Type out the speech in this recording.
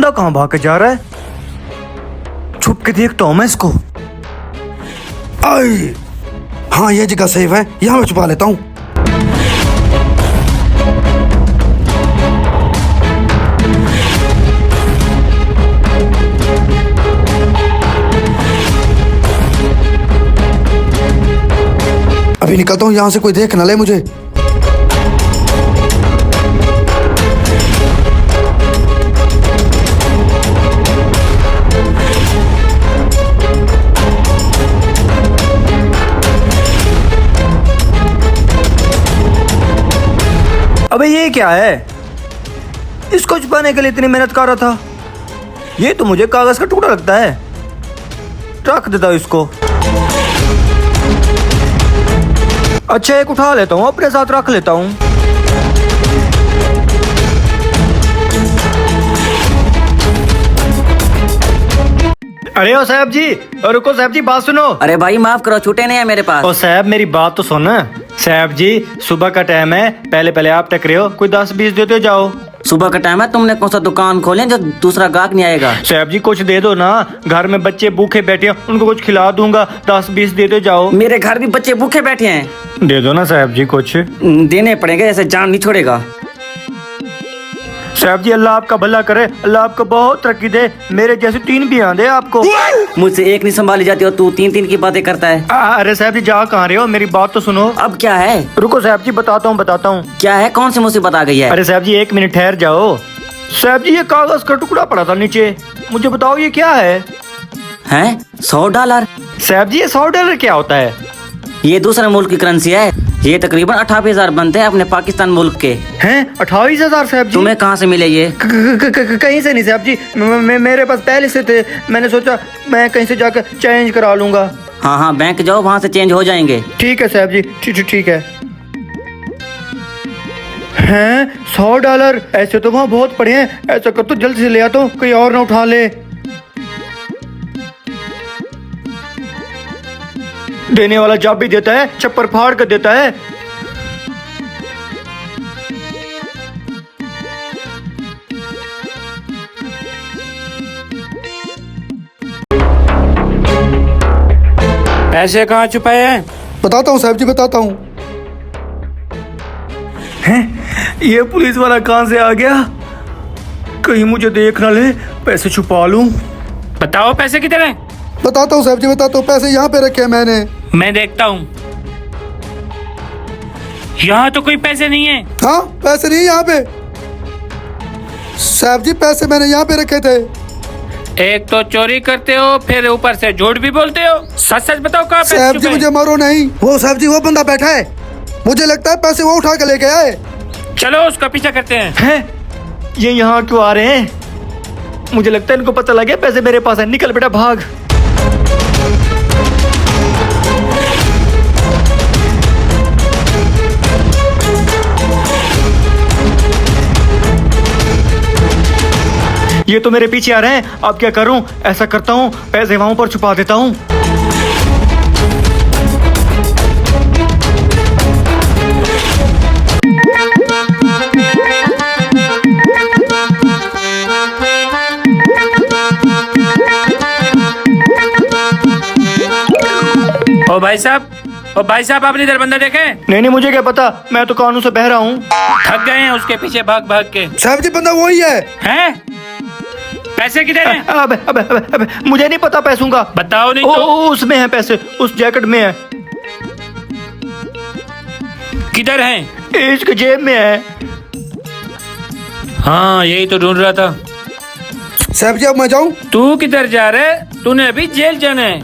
बंदा कहाँ भाग के जा रहा है? छुप के देखता हूँ मैं इसको। आई, हाँ ये जगह सेफ है, यहाँ मैं छुपा लेता हूँ। अभी निकलता हूँ यहाँ से, कोई देख ना ले मुझे। अबे ये क्या है? इसको छुपाने के लिए इतनी मेहनत कर रहा था। ये तो मुझे कागज का टुकड़ा लगता है। रख देता हूँ इसको। अच्छा एक उठा लेता हूँ, अपने साथ रख लेता हूँ। अरे ओ साहब जी, रुको साहब जी, बात सुनो। अरे भाई माफ करो, छूटे नहीं है मेरे पास। ओ साहब मेरी बात तो सुन। साहब जी सुबह का टाइम है, पहले पहले आप टकरे हो, कोई 10-20 देते हो जाओ। सुबह का टाइम है, तुमने कौन सा दुकान खोले जो दूसरा गाहक नहीं आएगा? साहब जी कुछ दे दो ना, घर में बच्चे भूखे बैठे हैं, उनको कुछ खिला दूंगा। 10-20 दे दो जाओ। मेरे घर भी बच्चे भूखे बैठे हैं। दे दो ना साहब जी कुछ। देने पड़ेंगे, ऐसे जान नहीं छोड़ेगा। साहब जी अल्लाह आपका भला करे, अल्लाह आपको बहुत तरक्की दे, मेरे जैसे 3 भी आंदे आपको। मुझसे एक नहीं संभाली जाती और तू 3-3 की बातें करता है। अरे साहब जी जा कहाँ रहे हो, मेरी बात तो सुनो। अब क्या है? रुको साहब जी बताता हूँ। क्या है? कौन सी मुसीबत आ गई है? अरे साहब जी 1 मिनट ठहर जाओ। साहब जी ये कागज का टुकड़ा पड़ा था नीचे, मुझे बताओ ये क्या है? हैं? $100? साहब जी ये $100 क्या होता है? ये दूसरे मुल्क की करेंसी है। ये तकरीबन 28,000 बनते हैं अपने पाकिस्तान मुल्क के। हैं 28,000 साहब जी? तुम्हें कहाँ से मिले ये? कहीं से नहीं साहब जी, मेरे पास पहले से थे। मैंने सोचा मैं कहीं से जाकर चेंज करा लूंगा। हाँ बैंक जाओ, वहाँ से चेंज हो जाएंगे। ठीक है साहब जी, ठीक है। हैं $100? ऐसे तो वहाँ बहुत पड़े हैं। ऐसा कर तो जल्दी से ले आता हूँ, कोई और ना उठा ले। देने वाला जब भी देता है छप्पर फाड़ कर देता है। पैसे कहाँ छुपाए हैं? बताता हूँ साहब जी, बताता हूँ। ये पुलिस वाला कहाँ से आ गया? कहीं मुझे देख ना ले, पैसे छुपा लूं। बताओ पैसे किधर हैं? बताता हूँ साहब जी, बताता हूँ। पैसे यहाँ पे रखे हैं मैंने। मैं देखता हूँ। यहाँ तो कोई पैसे नहीं है। हाँ पैसे नहीं यहाँ पे साहब जी, पैसे मैंने यहाँ पे रखे थे। एक तो चोरी करते हो, फिर ऊपर से झूठ भी बोलते हो। सच सच बताओ कहाँ पैसे साहब जी छुपे? मुझे मारो नहीं। वो साहब जी वो बंदा बैठा है, मुझे लगता है पैसे वो उठा के ले गया है। चलो उसका पीछा करते हैं। ये यहाँ क्यों आ रहे हैं? मुझे लगता है इनको पता लग गया पैसे मेरे पास है। निकल बेटा भाग। ये तो मेरे पीछे आ रहे हैं, अब क्या करूं? ऐसा करता हूं पैसे वहां पर छुपा देता हूं। ओ भाई साहब आपने इधर बंदा देखे? नहीं मुझे क्या पता, मैं तो कानून से बहरा हूँ। थक गए हैं उसके पीछे भाग भाग के। साहब जी बंदा वही है। हैं? पैसे किधर हैं? अबे मुझे नहीं पता पैसों का। बताओ नहीं तो। उसमें है पैसे, उस जैकेट में है। किधर हैं? इसके जेब में है। हाँ यही तो ढूंढ रहा था। साहब जी अब मैं जाऊँ? तू किधर जा रहे? तूने अभी जेल जाना है।